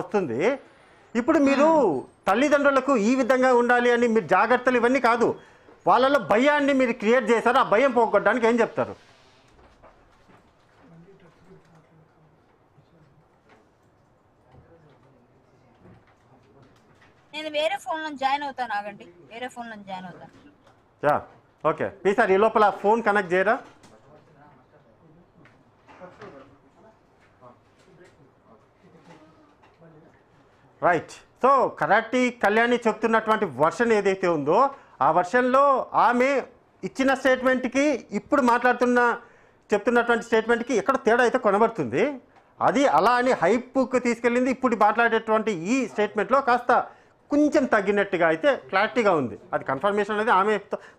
వస్తుంది. ఇప్పుడు మీరు తల్లిదండ్రులకు ఈ విధంగా ఉండాలి అని మీరు జాగ్రత్తలు ఇవన్నీ కాదు, వాళ్ళలో భయాన్ని మీరు క్రియేట్ చేశారు. ఆ భయం పోగొట్టడానికి ఏం చెప్తారు? నేను వేరే ఫోన్ లో జాయిన్ అవుతాను, ఆగండి, వేరే ఫోన్ లో జాయిన్ అవుతాను. యా ఓకే ప్లీజ్ సార్, ఈ లోపల ఫోన్ కనెక్ట్ చేయరా? రైట్. సో కరాటి కళ్యాణి చెప్తున్నటువంటి వర్షన్ ఏదైతే ఉందో ఆ వర్షన్లో ఆమె ఇచ్చిన స్టేట్మెంట్కి ఇప్పుడు చెప్తున్నటువంటి స్టేట్మెంట్కి ఎక్కడ తేడా అయితే కొనబడుతుంది. అది అలా అని హైప్కి తీసుకెళ్ళింది. ఇప్పుడు మాట్లాడేటువంటి ఈ స్టేట్మెంట్లో కాస్త కొంచెం తగ్గినట్టుగా అయితే క్లారిటీగా ఉంది. అది కన్ఫర్మేషన్ అనేది ఆమె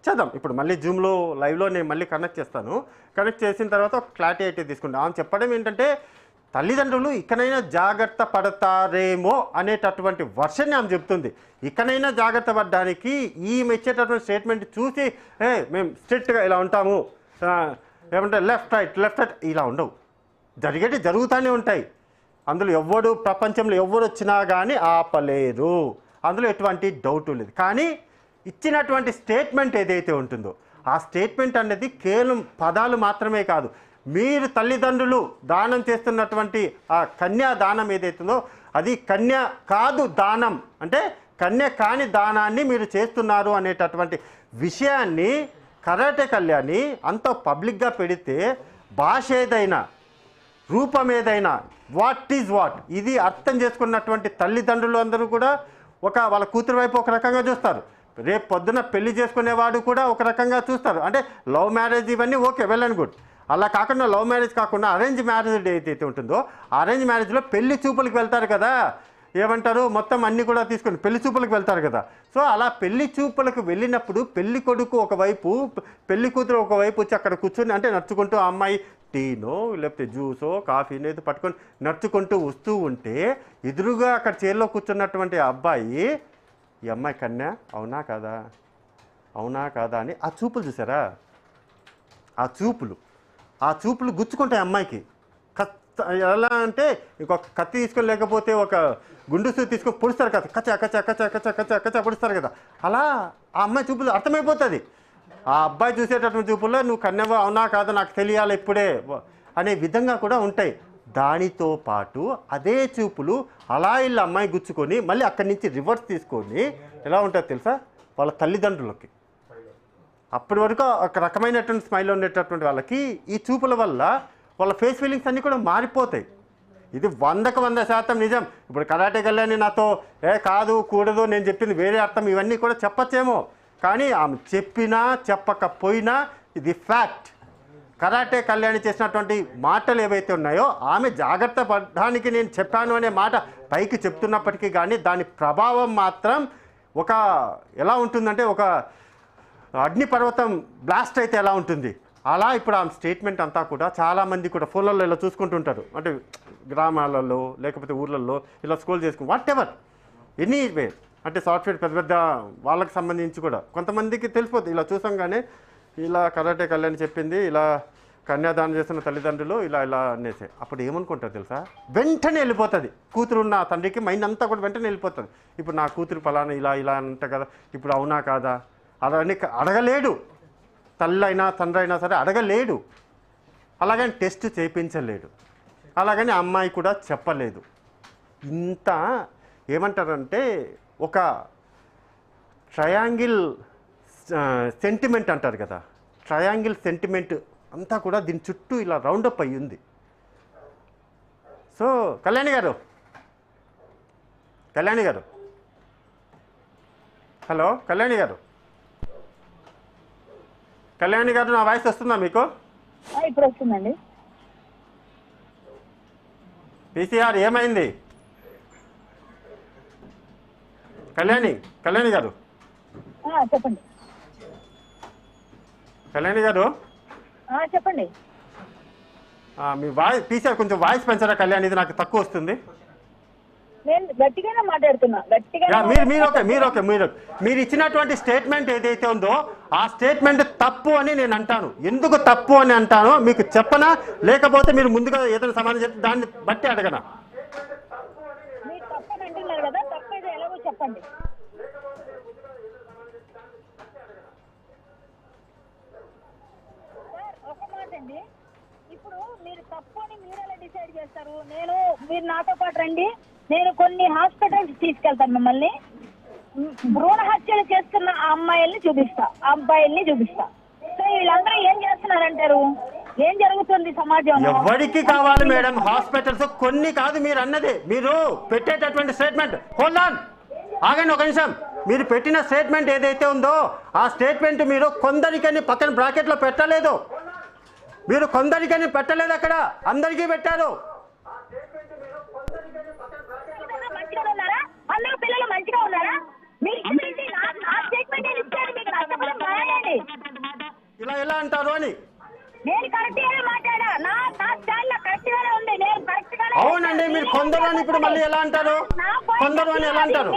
చేద్దాం. ఇప్పుడు మళ్ళీ జూమ్లో లైవ్లో నేను మళ్ళీ కనెక్ట్ చేస్తాను. కనెక్ట్ చేసిన తర్వాత ఒక క్లారిటీ అయితే తీసుకుంటాం. ఆమె చెప్పడం ఏంటంటే తల్లిదండ్రులు ఇకనైనా జాగ్రత్త పడతారేమో అనేటటువంటి వర్షన్ని ఆమె చెప్తుంది. ఇకనైనా జాగ్రత్త పడడానికి ఈమె ఇచ్చేటటువంటి స్టేట్మెంట్ చూసి మేము స్ట్రిక్ట్గా ఇలా ఉంటాము, ఏమంటే లెఫ్ట్ రైట్ ఇలా ఉండవు, జరుగుతూనే ఉంటాయి. అందులో ప్రపంచంలో ఎవరు వచ్చినా కానీ ఆపలేరు, అందులో ఎటువంటి డౌట్ లేదు. కానీ ఇచ్చినటువంటి స్టేట్మెంట్ ఏదైతే ఉంటుందో ఆ స్టేట్మెంట్ అనేది కేవలం పదాలు మాత్రమే కాదు, మీరు తల్లిదండ్రులు దానం చేస్తున్నటువంటి ఆ కన్యా దానం ఏదైతుందో అది కన్య కాదు దానం, అంటే కన్య కాని దానాన్ని మీరు చేస్తున్నారు అనేటటువంటి విషయాన్ని కరాటే కళ్యాణి అంత పబ్లిక్గా పెడితే భాష ఏదైనా రూపం ఏదైనా వాట్ ఈజ్ వాట్ ఇది అర్థం చేసుకున్నటువంటి తల్లిదండ్రులు అందరూ కూడా వాళ్ళ కూతురు వైపు ఒక రకంగా చూస్తారు, రేపు పొద్దున పెళ్లి చేసుకునేవాడు కూడా ఒక రకంగా చూస్తారు. అంటే లవ్ మ్యారేజ్ ఇవన్నీ ఓకే, వెల్ అండ్ గుడ్. అలా కాకుండా లవ్ మ్యారేజ్ కాకుండా అరేంజ్ మ్యారేజ్ ఏదైతే ఉంటుందో అరేంజ్ మ్యారేజ్లో పెళ్లి చూపులకు వెళ్తారు కదా, ఏమంటారు మొత్తం అన్నీ కూడా తీసుకొని పెళ్లి చూపులకు వెళ్తారు కదా. సో అలా పెళ్లి చూపులకు వెళ్ళినప్పుడు పెళ్లి కొడుకు ఒకవైపు, పెళ్లి కూతురు ఒకవైపు వచ్చి అక్కడ కూర్చొని అంటే నడుచుకుంటూ ఆ అమ్మాయి టీనో లేకపోతే జ్యూసో కాఫీనో ఏదో పట్టుకొని నడుచుకుంటూ వస్తూ ఉంటే ఎదురుగా అక్కడ చైర్లో కూర్చున్నటువంటి అబ్బాయి ఈ అమ్మాయి కన్యా అవునా కాదా అని ఆ చూపులు చూసారా, ఆ చూపులు గుచ్చుకుంటాయి అమ్మాయికి. ఎలా అంటే ఇంకొక కత్తి తీసుకొని లేకపోతే ఒక గుండు సూది తీసుకొని పొడుస్తారు కదా, కచ్చా కచ్చా కచ్చా కచ్చా కచ్చా కచ్చా పొడుస్తారు కదా, అలా ఆ అమ్మాయి చూపులు అర్థమైపోతుంది. ఆ అబ్బాయి చూసేటటువంటి చూపుల్లో నువ్వు కన్యవ అవునా కాదా నాకు తెలియాలి ఇప్పుడే అనే విధంగా కూడా ఉంటాయి. దానితో పాటు అదే చూపులు అలా ఇల్లు అమ్మాయి గుచ్చుకొని మళ్ళీ అక్కడి నుంచి రివర్స్ తీసుకొని ఎలా ఉంటుందో తెలుసా వాళ్ళ తల్లిదండ్రులకి. అప్పటి వరకు ఒక రకమైనటువంటి స్మైల్ ఉండేటటువంటి వాళ్ళకి ఈ చూపుల వల్ల వాళ్ళ ఫేస్ ఫీలింగ్స్ అన్నీ కూడా మారిపోతాయి. ఇది 100% నిజం. ఇప్పుడు కరాటే కళ్యాణి నాతో కాదు కూడదు నేను చెప్పింది వేరే అర్థం ఇవన్నీ కూడా చెప్పచ్చేమో, కానీ ఆమె చెప్పినా చెప్పకపోయినా ఇది ఫ్యాక్ట్. కరాటే కళ్యాణి చేసినటువంటి మాటలు ఏవైతే ఉన్నాయో ఆమె జాగ్రత్త పడడానికి నేను చెప్పాను అనే మాట పైకి చెప్తున్నప్పటికీ కానీ దాని ప్రభావం మాత్రం ఎలా ఉంటుందంటే ఒక అగ్నిపర్వతం బ్లాస్ట్ అయితే ఎలా ఉంటుంది అలా ఇప్పుడు ఆమె స్టేట్మెంట్ అంతా కూడా చాలామంది కూడా ఫోన్లలో ఇలా చూసుకుంటుంటారు, అంటే గ్రామాలలో లేకపోతే ఊర్లలో ఇలా స్క్రోల్ చేసుకుని వాట్ ఎవర్ ఎనీవే, అంటే సాఫ్ట్వేర్ పెద్ద వాళ్ళకి సంబంధించి కూడా కొంతమందికి తెలిసిపోతుంది. ఇలా చూసంగానే ఇలా కరాటే కళ్యాణి చెప్పింది, ఇలా కన్యాదానం చేస్తున్న తల్లిదండ్రులు ఇలా అనేసి అప్పుడు ఏమనుకుంటారు తెలుసా, వెంటనే వెళ్ళిపోతుంది కూతురున్న తండ్రికి మైండ్ అంతా కూడా వెంటనే వెళ్ళిపోతుంది. ఇప్పుడు నా కూతురు పలానా ఇలా అంట కదా, ఇప్పుడు అవునా కాదా అదని అడగలేడు, తల్లి అయినా తండ్రి అయినా సరే అడగలేడు, అలాగని టెస్ట్ చేయించలేడు, అలాగని అమ్మాయి కూడా చెప్పలేదు. ఇంత ఏమంటారంటే ఒక ట్రయాంగిల్ సెంటిమెంట్ అంటారు కదా, ట్రయాంగిల్ సెంటిమెంట్ అంతా కూడా దీని చుట్టూ ఇలా రౌండప్ అయ్యి ఉంది. సో కళ్యాణి గారు హలో కళ్యాణి గారు నా వాయిస్ వస్తుందా మీకు? ఇప్పుడు వస్తుందండి. పీసీఆర్ ఏమైంది? కళ్యాణి గారు చెప్పండి. కళ్యాణి గారు చెప్పండి. మీ వాయిస్ పీసీఆర్ కొంచెం వాయిస్ పెంచారా కళ్యాణి, ఇది నాకు తక్కువ వస్తుంది. నేను గట్టిగానే మాట్లాడుతున్నా. మీరు ఇచ్చినటువంటి స్టేట్మెంట్ ఏదైతే ఉందో ఆ స్టేట్మెంట్ తప్పు అని నేను అంటాను. ఎందుకు తప్పు అని అంటానో మీకు చెప్పనా, లేకపోతే మీరు ముందుగా ఏదైనా సమాధానం చెప్తే దాన్ని బట్టి అడగనా? మీరు చెప్పండి. సార్ ఒక మాట అండి, ఇప్పుడు మీరు తప్పు అని మీరు ఎలా డిసైడ్ చేస్తారు? మీరు నాతో పాటు రండి, నేను కొన్ని హాస్పిటల్స్ తీసుకెళ్తాను మిమ్మల్ని. భ్రూణ హత్యలు చేస్తున్న ఆ అమ్మాయిల్ని చూపిస్తా, ఆ అబ్బాయిల్ని చూపిస్తా. సో వీళ్ళందరూ ఏం చేస్తున్నారంటారు? ఏం జరుగుతుంది సమాజంలో? ఎవరికి కావాలి మేడం హాస్పిటల్స్? కొన్ని కాదు మీరు అన్నది. మీరు పెట్టేటటువంటి స్టేట్మెంట్, హోల్డ్ ఆన్, ఆగండి ఒక నిమిషం. మీరు పెట్టిన స్టేట్మెంట్ ఏదైతే ఉందో ఆ స్టేట్మెంట్ మీరు కొందరికని పక్కన బ్రాకెట్లో పెట్టలేదు. మీరు కొందరికని పెట్టలేదు, అక్కడ అందరికీ పెట్టారు. మంచిగా ఉన్నారా? అందరూ పిల్లలు మంచిగా ఉన్నారా? ఇలా ఎలా అంటారు అని నేను కరెక్ట్ గానే మాట్లాడా. నా స్టైల్ కరెక్ట్ గానే ఉంది. నేను కరెక్ట్ గానే. అవునండి, మీరు కొందరు అని ఇప్పుడు మళ్ళీ ఎలా అంటారు? కొందరు అని ఎలా అంటారు?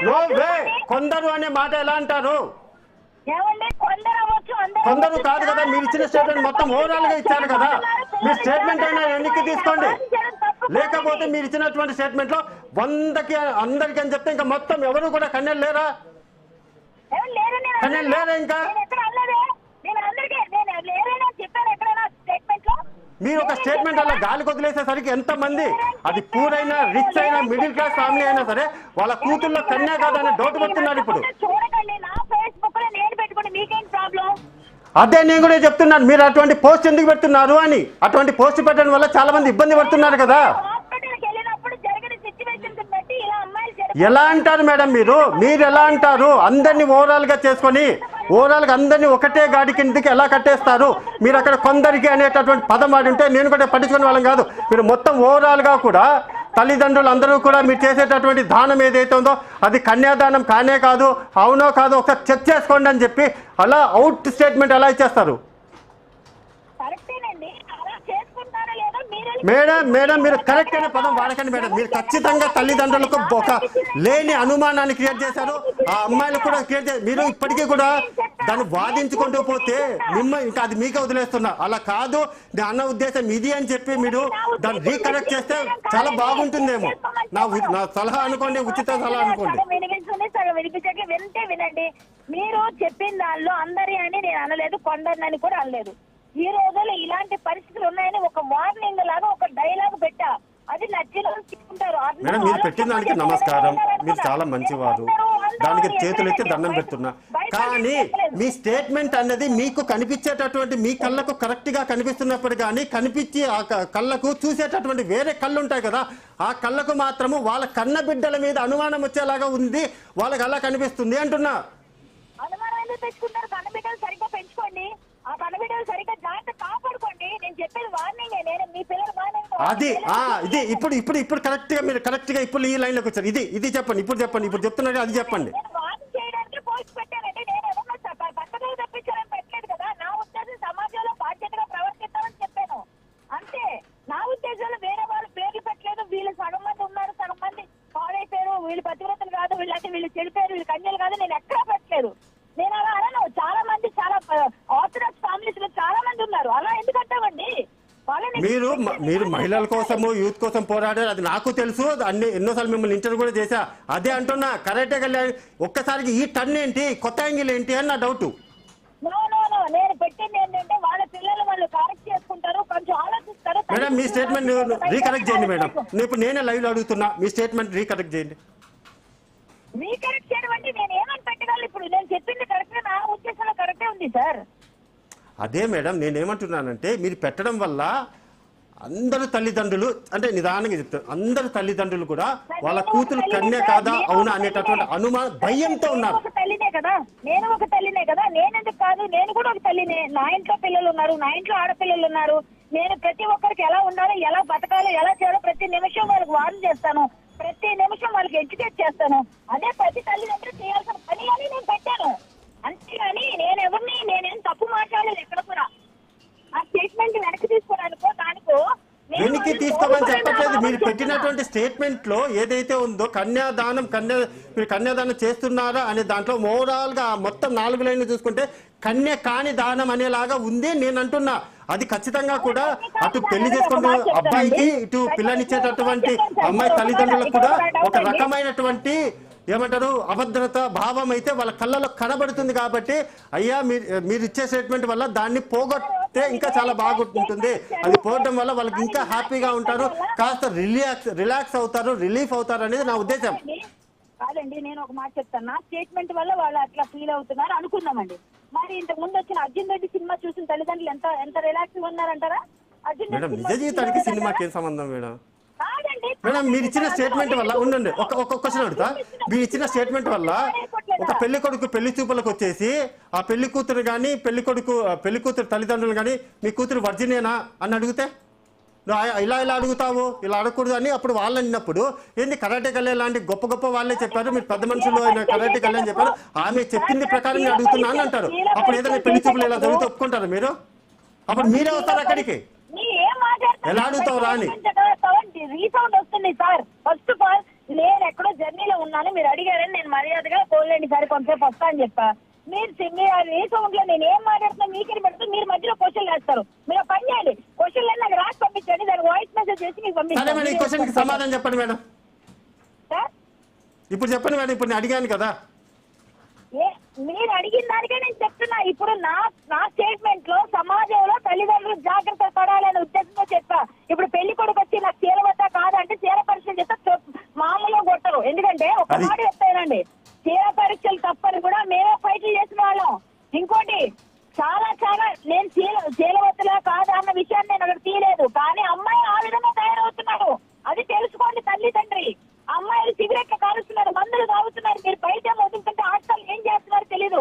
నో వే, కొందరు అనే మాట ఎలా అంటారు? ఏమండి కొందరు అవ్వచ్చు, కొందరు కాదు కదా. మీరు ఇచ్చిన స్టేట్మెంట్ మొత్తం ఓవరాల్ గా ఇచ్చారు కదా. మీ స్టేట్మెంట్ అయినా వెనక్కి తీసుకోండి. లేకపోతే మీరు ఇచ్చినటువంటి స్టేట్మెంట్ లో 100కి అందరికి అని చెప్తే ఇంకా మొత్తం ఎవరు కూడా కన్యలు లేరా? కన్యలు లేరా? ఇంకా మీరు ఒక స్టేట్మెంట్ అలా గాలికి వదిలేసేసరికి ఎంతమంది, అది పూర్ అయినా రిచ్ అయినా మిడిల్ క్లాస్ ఫ్యామిలీ అయినా సరే, వాళ్ళ కూతుర్లో కన్యా కాదని డౌట్ పెడుతున్నారు ఇప్పుడు. అదే నేను కూడా చెప్తున్నాను, మీరు అటువంటి పోస్ట్ ఎందుకు పెడుతున్నారు అని. అటువంటి పోస్ట్ పెట్టడం వల్ల చాలా మంది ఇబ్బంది పడుతున్నారు కదా. ఎలా అంటారు మేడం మీరు ఎలా అంటారు? అందరినీ ఓవరాల్ గా చేసుకొని ఓవరాల్గా అందరినీ ఒకటే గాడి కిందకి ఎలా కట్టేస్తారు? మీరు అక్కడ కొందరికి అనేటటువంటి పదం వాడి ఉంటే నేను కూడా పట్టించుకునే వాళ్ళం కాదు. మీరు మొత్తం ఓవరాల్గా కూడా తల్లిదండ్రులు అందరూ కూడా మీరు చేసేటటువంటి దానం ఏదైతే ఉందో అది కన్యాదానం కానే కాదు, అవునో కాదో ఒకసారి చెక్ చేసుకోండి అని చెప్పి అలా అవుట్ స్టేట్మెంట్ ఎలా ఇచ్చేస్తారు? మేడం మీరు కరెక్ట్ అయిన పదం వాడకండి మేడం. మీరు ఖచ్చితంగా తల్లిదండ్రులకు ఒక లేని అనుమానాన్ని క్రియేట్ చేశారు, ఆ అమ్మాయిలకు కూడా క్రియేట్ చేశారు. మీరు ఇప్పటికీ కూడా దాన్ని వాదించుకుంటూ పోతే ఇంకా అది మీకే వదిలేస్తున్నా. అలా కాదు, అన్న ఉద్దేశం ఇది అని చెప్పి మీరు దాన్ని రీకరెక్ట్ చేస్తే చాలా బాగుంటుందేమో. నా సలహా అనుకోండి, ఉచిత సలహా అనుకోండి. వినండి, మీరు చెప్పిన దానిలో అందరి అని నేను అనలేదు, కొందరిని కూడా అనలేదు. ఈ రోజుల్లో ఇలాంటి పరిస్థితులు ఉన్నాయని ఒక వార్నింగ్ లాగా ఒక డైలాగ్ పెట్టా, అది నచ్చిలో తీసుకుంటారు. మేడం మీరు పెట్టిన దానికి నమస్కారం, మీరు చాలా మంచివారు, దానికి చేతులెత్తి దండం పెడుతున్నా. కానీ మీ స్టేట్మెంట్ అన్నది మీకు కనిపించేటటువంటి మీ కళ్ళకు కరెక్ట్ గా కనిపిస్తున్నప్పుడు కానీ కనిపించి ఆ కళ్ళకు చూసేటటువంటి వేరే కళ్ళు ఉంటాయి కదా, ఆ కళ్ళకు మాత్రము వాళ్ళ కన్న బిడ్డల మీద అనుమానం వచ్చేలాగా ఉంది, వాళ్ళకి అలా కనిపిస్తుంది అంటున్నా. అనుమానం ఎందుకు తెచ్చుకుంటారు? కన్న బిడ్డలు సరిగ్గా పెంచుకోండి, ఆ కన్నబిడ్డలు సరిగ్గా జాగ్రత్త కాపాడుకోండి. నేను చెప్పేది వార్నింగే, నేను మీ పిల్లలు అది ఇది ఇప్పుడు కరెక్ట్ గా మీరు కరెక్ట్ గా ఇప్పుడు ఈ లైన్ లోకి వచ్చారు. ఇది చెప్పండి, ఇప్పుడు చెప్తున్నారు అది చెప్పండి. వార్నింగ్ చేయడానికి పోస్ట్ పెట్టానండి. నేను ఎవరన్నా పక్కన తప్పించాలని పెట్టలేదు కదా. నా ఉద్దేశం సమాజంలో బాధ్యతగా ప్రవర్తిస్తామని చెప్పాను అంతే. నా ఉద్దేశంలో వేరే వాళ్ళు పేర్లు పెట్టలేదు. వీళ్ళు సగం మంది ఉన్నారు, సగం మంది పాడైపోయారు, వీళ్ళు పతివ్రతలు కాదు, వీళ్ళు చెడిపోయారు, వీళ్ళు కన్యలు కాదు, నేను ఎక్కడా పెట్టలేదు. నేను అలా అనను. చాలా మంది చాలా ఆర్థడాక్స్ ఫ్యామిలీస్ లో చాలా మంది ఉన్నారు. అలా ఎందుకు అంటామండి? మీరు మహిళల కోసము యూత్ కోసం పోరాడారు, అది నాకు తెలుసు. ఎన్నోసార్లు మిమ్మల్ని ఇంటర్వ్యూ కూడా చేశా. అదే అంటున్నా, కరెక్టే కళ్యాణ్ ఒక్కసారికి ఈ టర్న్ ఏంటి, కొత్త యాంగిల్ ఏంటి అని నా డౌట్. నేను పెట్టింది ఏంటంటే వాళ్ళ పిల్లలు వాళ్ళు కరెక్ట్ చేసుకుంటారు, కొంచెం ఆలోచిస్తారు. మేడం మీ స్టేట్మెంట్ రీకరెక్ట్ చేయండి మేడం. ఇప్పుడు నేనే లైవ్ లో అడుగుతున్నా, మీ స్టేట్మెంట్ రీకరెక్ట్ చేయండి. రీకరెక్ట్ చేయడం అంటే నేను ఏమని పెట్టగలను? ఇప్పుడు నేను చెప్పింది కరెక్ట్, నా ఉద్దేశంలో కరెక్టే ఉంది సార్. అదే మేడం నేనేమంటున్నానంటే మీరు పెట్టడం వల్ల అందరూ తల్లిదండ్రులు అంటే నిదానంగా చెప్తారు, అందరు తల్లిదండ్రులు కూడా వాళ్ళ కూతురు కన్య కాదా అవునా అనేటటువంటి అనుమానం భయంతో ఉన్నారు. ఒక తల్లినే కదా, నేను ఒక తల్లినే కదా, నేనెందుకు కాదు, నేను కూడా ఒక తల్లినే. నా ఇంట్లో పిల్లలు ఉన్నారు, నా ఇంట్లో ఆడపిల్లలు ఉన్నారు. నేను ప్రతి ఒక్కరికి ఎలా ఉండాలో, ఎలా బతకాలో, ఎలా చేయాలో ప్రతి నిమిషం వాళ్ళకి వార్న్ చేస్తాను, ప్రతి నిమిషం వాళ్ళకి ఎడ్యుకేట్ చేస్తాను. అదే ప్రతి తల్లిదండ్రులు చేయాల్సిన పని అని నేను పెట్టాను. అంతేగాని నేనేం తప్పు మాట్లాడలేదు ఎక్కడ కూడా. ఆ స్టేట్మెంట్ వెనక్కి తీసుకోవడానికో దానికో వెనక్కి తీసుకోమని చెప్పట్లేదు. మీరు పెట్టినటువంటి స్టేట్మెంట్ లో ఏదైతే ఉందో మీరు కన్యాదానం చేస్తున్నారా అనే దాంట్లో ఓవరాల్ గా మొత్తం 4 లైన్లు చూసుకుంటే కన్య కాని దానం అనేలాగా ఉంది నేను అంటున్నా. అది ఖచ్చితంగా కూడా అటు పెళ్లి చేసుకున్న అబ్బాయికి ఇటు పిల్లనిచ్చేటటువంటి అమ్మాయి తల్లిదండ్రులకు కూడా ఒక రకమైనటువంటి ఏమంటారు అభద్రత భావం అయితే వాళ్ళ కళ్ళలో కనబడుతుంది కాబట్టి అయ్యా మీరు ఇచ్చే స్టేట్మెంట్ వల్ల దాన్ని పోగొట్టే ఇంకా చాలా బాగుంటుంది, అది పోవడం వల్ల వాళ్ళకి ఇంకా హ్యాపీగా ఉంటారు, కాస్త రిలాక్స్ అవుతారు, రిలీఫ్ అవుతారు అనేది నా ఉద్దేశం. కాదండి, నేను ఒక మాట చెప్తాను. నా స్టేట్మెంట్ వల్ల వాళ్ళు అట్లా ఫీల్ అవుతున్నారు అనుకుందామండి. మరి ఇంతకు ముందు వచ్చిన అర్జున్ రెడ్డి సినిమా చూసిన తల్లిదండ్రులు ఎంత ఎంత రిలాక్స్ గా ఉన్నారంటారా? అర్జున్ మేడం నిజ జీవితానికి సినిమాకి ఏం సంబంధం మేడం? కాదండి, మేడం మీరు ఇచ్చిన స్టేట్మెంట్ వల్ల ఉండండి, ఒక క్వశ్చన్ అడుగుతా. మీరు ఇచ్చిన స్టేట్మెంట్ వల్ల ఒక పెళ్లి కొడుకు పెళ్లి చూపులకు వచ్చేసి ఆ పెళ్లి కూతురు కానీ పెళ్లి కూతురు తల్లిదండ్రులు కానీ మీ కూతురు వర్జినేనా అని అడిగితే ఇలా అడుగుతావు, ఇలా అడగకూడదు అని అప్పుడు వాళ్ళు అన్నప్పుడు ఏంది కరాటే కళ్యాణ్ లాంటి గొప్ప గొప్ప వాళ్ళే చెప్పారు, మీరు పెద్ద మనుషులు అయిన కరాటే కళ్యాణ్ చెప్పారు, ఆమె చెప్పింది ప్రకారం నేను అడుగుతున్నా అని అంటారు. అప్పుడు ఏదైనా పెళ్లి చూపులు ఇలా జరిగితే ఒప్పుకుంటారు మీరు? అప్పుడు మీరే వస్తారు అక్కడికి, ఎలా అడుగుతావు రాని? రీసౌండ్ వస్తుంది సార్. ఫస్ట్ ఆఫ్ ఆల్ నేను ఎక్కడో జర్నీలో ఉన్నాను, మీరు అడిగారని నేను మర్యాదగా పోలేండి సార్ కొంతసేపు వస్తా అని చెప్పా. మీరు రీసౌండ్ లో నేను ఏం మాట్లాడుతున్నా మీకే పెడుతూ మీరు మధ్యలో క్వశ్చన్ వేస్తారు. మీరు పని చేయండి, క్వశ్చన్ నాకు రాసి పంపించండి, దాని వాయిస్ మెసేజ్ చేసి మీకు పంపిస్తాను. ఈ క్వశ్చన్ కి సమాధానం చెప్పండి మేడం. సార్ ఇప్పుడు చెప్పండి మేడం, ఇప్పుడు నేను అడిగాను కదా. మీరు అడిగిన దానికే నేను చెప్తున్నా. ఇప్పుడు నా స్టేట్మెంట్ లో సమాజంలో తల్లిదండ్రులు జాగ్రత్త పడాలనే ఉద్దేశంతో చెప్పా. ఇప్పుడు పెళ్లి కొడుకు వచ్చి నాకు చీరవద్దా కాదంటే చీర పరీక్షలు చేస్తే మామూలుగా కొట్టరు. ఎందుకంటే ఒక మాట చెప్తానండి, చీర పరీక్షలు తప్పని కూడా మేమే ఫైట్లు చేసిన వాళ్ళం. ఇంకోటి చాలా నేను చీరవద్దలా కాదా అన్న విషయాన్ని నేను అక్కడ తీయలేదు, కానీ అమ్మాయి ఆ విధంగా తయారవుతున్నాడు అది తెలుసుకోండి తల్లి తండ్రి. అమ్మాయిలు సిగరెట్లు కాలుస్తున్నారు, మందులు తాగుతున్నారు, మీరు బయట వదులుతుంటే హాస్టల్ ఏం చేస్తున్నారో తెలీదు.